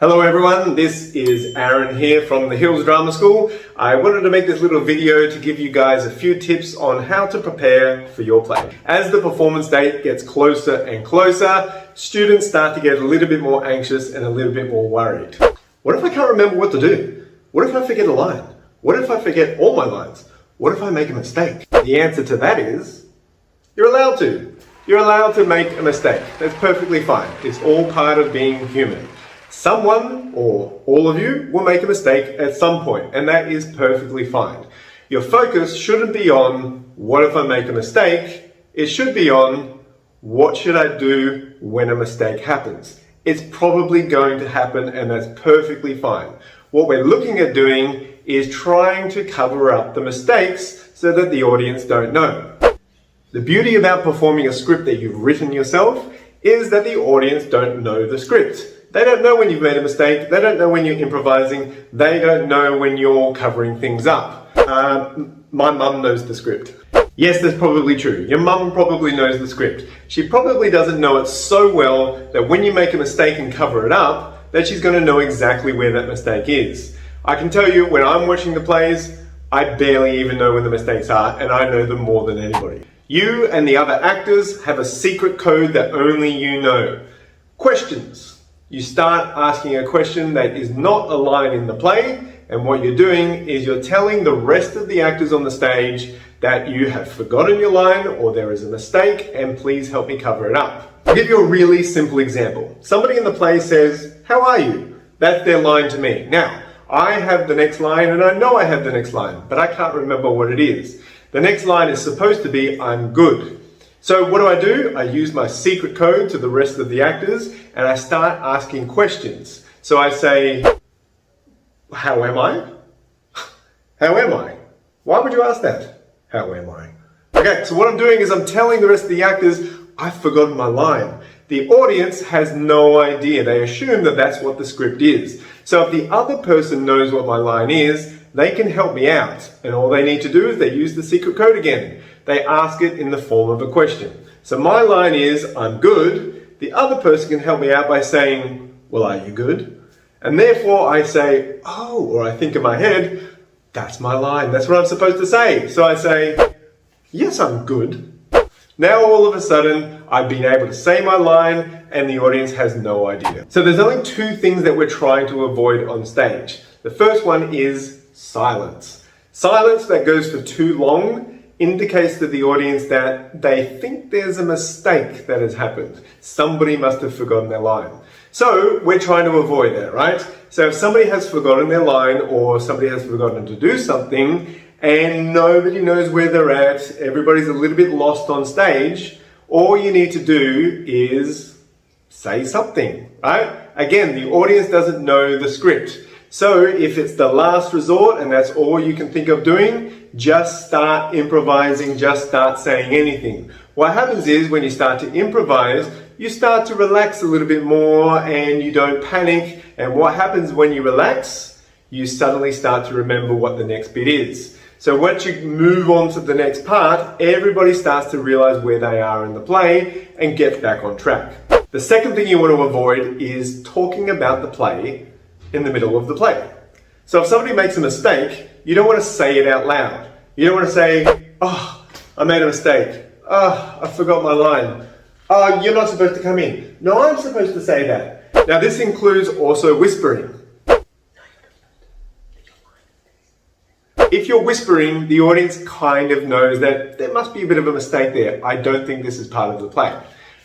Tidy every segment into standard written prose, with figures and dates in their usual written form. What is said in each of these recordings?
Hello everyone, this is Aaron here from the Hills Drama School. I wanted to make this little video to give you guys a few tips on how to prepare for your play. As the performance date gets closer and closer, students start to get a little bit more anxious and a little bit more worried. What if I can't remember what to do? What if I forget a line? What if I forget all my lines? What if I make a mistake? The answer to that is, you're allowed to. You're allowed to make a mistake. That's perfectly fine. It's all part of being human. Someone, or all of you, will make a mistake at some point, and that is perfectly fine. Your focus shouldn't be on, what if I make a mistake? It should be on, what should I do when a mistake happens? It's probably going to happen, and that's perfectly fine. What we're looking at doing is trying to cover up the mistakes so that the audience don't know. The beauty about performing a script that you've written yourself is that the audience don't know the script. They don't know when you've made a mistake, they don't know when you're improvising, they don't know when you're covering things up. My mum knows the script. Yes, that's probably true. Your mum probably knows the script. She probably doesn't know it so well that when you make a mistake and cover it up, that she's going to know exactly where that mistake is. I can tell you, when I'm watching the plays, I barely even know when the mistakes are, and I know them more than anybody. You and the other actors have a secret code that only you know. Questions. You start asking a question that is not a line in the play, and what you're doing is you're telling the rest of the actors on the stage that you have forgotten your line or there is a mistake and please help me cover it up. I'll give you a really simple example. Somebody in the play says, "How are you?" That's their line to me. Now, I have the next line and I know I have the next line, but I can't remember what it is. The next line is supposed to be, "I'm good." So what do? I use my secret code to the rest of the actors and I start asking questions. So I say, "How am I?" "How am I?" Why would you ask that? How am I? Okay, so what I'm doing is I'm telling the rest of the actors, I've forgotten my line. The audience has no idea. They assume that that's what the script is. So if the other person knows what my line is, they can help me out. And all they need to do is they use the secret code again. They ask it in the form of a question. So my line is, "I'm good." The other person can help me out by saying, "Well, are you good?" And therefore I say, "Oh," or I think in my head, "That's my line. That's what I'm supposed to say." So I say, "Yes, I'm good." Now all of a sudden, I've been able to say my line and the audience has no idea. So there's only two things that we're trying to avoid on stage. The first one is silence. Silence that goes for too long indicates to the audience that they think there's a mistake that has happened. Somebody must have forgotten their line. So we're trying to avoid that, right? So if somebody has forgotten their line or somebody has forgotten to do something and nobody knows where they're at, everybody's a little bit lost on stage, all you need to do is say something, right? Again, the audience doesn't know the script. So if it's the last resort and that's all you can think of doing, just start improvising, just start saying anything. What happens is when you start to improvise, you start to relax a little bit more and you don't panic. And what happens when you relax? You suddenly start to remember what the next bit is. So once you move on to the next part, everybody starts to realize where they are in the play and gets back on track. The second thing you want to avoid is talking about the play in the middle of the play. So if somebody makes a mistake, you don't want to say it out loud. You don't want to say, "Oh, I made a mistake. Oh, I forgot my line. Oh, you're not supposed to come in." No, I'm supposed to say that. Now this includes also whispering. If you're whispering, the audience kind of knows that there must be a bit of a mistake there. I don't think this is part of the play.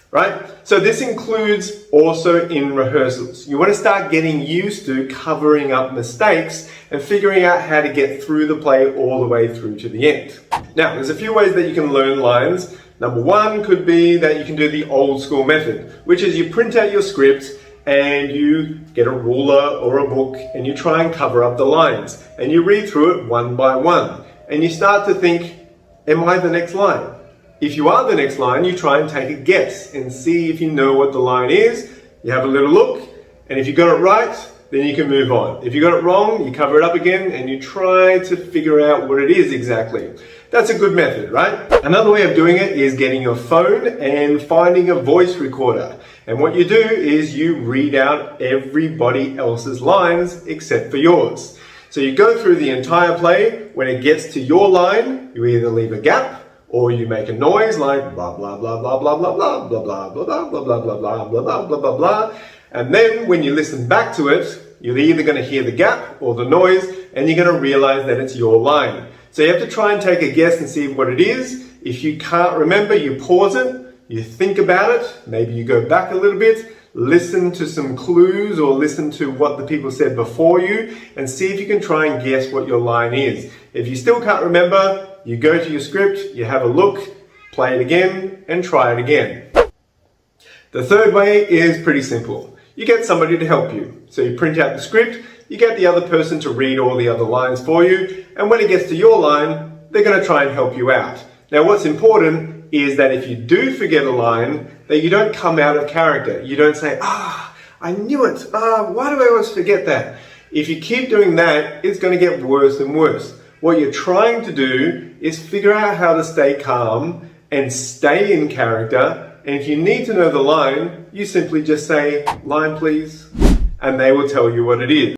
Right? So this includes also in rehearsals. You want to start getting used to covering up mistakes and figuring out how to get through the play all the way through to the end. Now, there's a few ways that you can learn lines. Number one could be that you can do the old school method, which is you print out your script and you get a ruler or a book and you try and cover up the lines and you read through it one by one and you start to think, am I the next line? If you are the next line, you try and take a guess and see if you know what the line is. You have a little look, and if you got it right, then you can move on. If you got it wrong, you cover it up again and you try to figure out what it is exactly. That's a good method, right? Another way of doing it is getting your phone and finding a voice recorder. And what you do is you read out everybody else's lines except for yours. So you go through the entire play. When it gets to your line, you either leave a gap or you make a noise like blah blah blah blah blah blah blah blah blah blah blah blah blah blah blah blah blah blah blah. And then when you listen back to it, you're either going to hear the gap or the noise, and you're going to realize that it's your line. So you have to try and take a guess and see what it is. If you can't remember, you pause it, you think about it, maybe you go back a little bit, listen to some clues or listen to what the people said before you, and see if you can try and guess what your line is. If you still can't remember, you go to your script, you have a look, play it again, and try it again. The third way is pretty simple. You get somebody to help you. So you print out the script, you get the other person to read all the other lines for you, and when it gets to your line, they're going to try and help you out. Now what's important is that if you do forget a line, that you don't come out of character. You don't say, I knew it, why do I always forget that? If you keep doing that, it's going to get worse and worse. What you're trying to do is figure out how to stay calm and stay in character. And if you need to know the line, you simply just say, line please, and they will tell you what it is.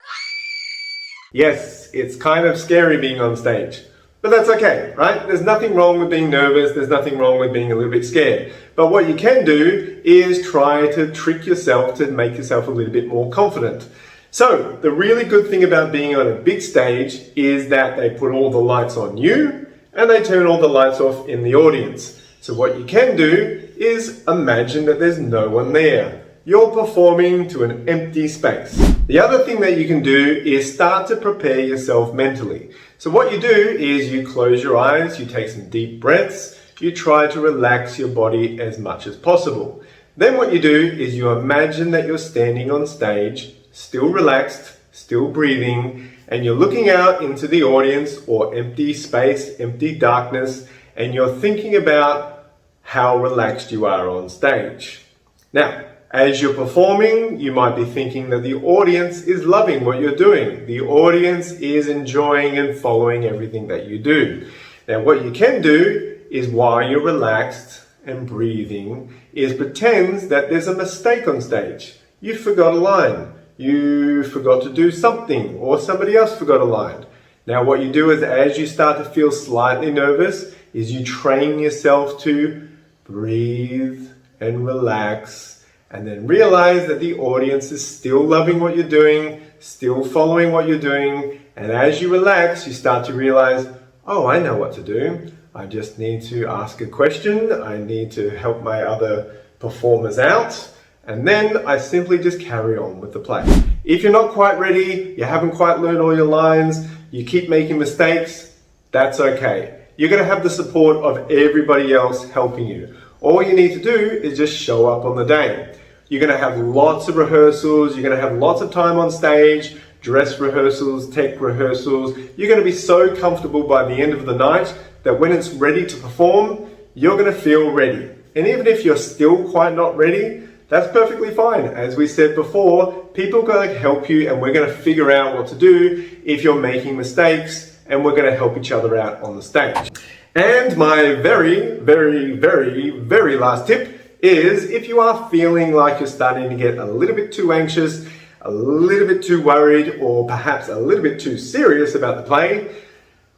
Yes, it's kind of scary being on stage, but that's okay, right? There's nothing wrong with being nervous, there's nothing wrong with being a little bit scared. But what you can do is try to trick yourself to make yourself a little bit more confident. So, the really good thing about being on a big stage is that they put all the lights on you, and they turn all the lights off in the audience. So what you can do is imagine that there's no one there. You're performing to an empty space. The other thing that you can do is start to prepare yourself mentally. So what you do is you close your eyes, you take some deep breaths, you try to relax your body as much as possible. Then what you do is you imagine that you're standing on stage, still relaxed, still breathing, and you're looking out into the audience or empty space, empty darkness, and you're thinking about how relaxed you are on stage. Now, as you're performing, you might be thinking that the audience is loving what you're doing. The audience is enjoying and following everything that you do. Now, what you can do is while you're relaxed and breathing, is pretend that there's a mistake on stage. You forgot a line. You forgot to do something, or somebody else forgot a line. Now, what you do is as you start to feel slightly nervous, is you train yourself to breathe and relax, and then realize that the audience is still loving what you're doing, still following what you're doing, and as you relax, you start to realize, oh, I know what to do. I just need to ask a question, I need to help my other performers out, and then I simply just carry on with the play. If you're not quite ready, you haven't quite learned all your lines, you keep making mistakes, that's okay. You're going to have the support of everybody else helping you. All you need to do is just show up on the day. You're going to have lots of rehearsals, you're going to have lots of time on stage, dress rehearsals, tech rehearsals. You're going to be so comfortable by the end of the night that when it's ready to perform, you're going to feel ready. And even if you're still quite not ready, that's perfectly fine. As we said before, people are going to help you and we're going to figure out what to do if you're making mistakes, and we're going to help each other out on the stage. And my very, very, very, very last tip is if you are feeling like you're starting to get a little bit too anxious, a little bit too worried, or perhaps a little bit too serious about the play,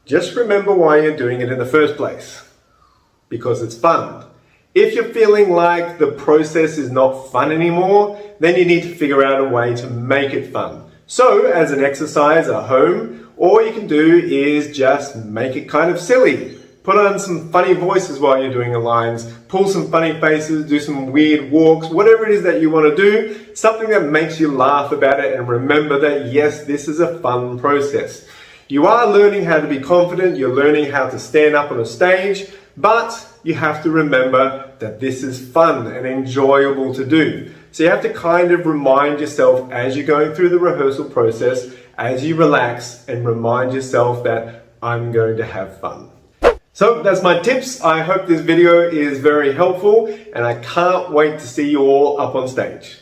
just remember why you're doing it in the first place. Because it's fun. If you're feeling like the process is not fun anymore, then you need to figure out a way to make it fun. So, as an exercise at home, all you can do is just make it kind of silly. Put on some funny voices while you're doing the lines, pull some funny faces, do some weird walks, whatever it is that you want to do, something that makes you laugh about it, and remember that yes, this is a fun process. You are learning how to be confident, you're learning how to stand up on a stage, but you have to remember that this is fun and enjoyable to do. So you have to kind of remind yourself as you're going through the rehearsal process, as you relax, and remind yourself that I'm going to have fun. So that's my tips. I hope this video is very helpful, and I can't wait to see you all up on stage.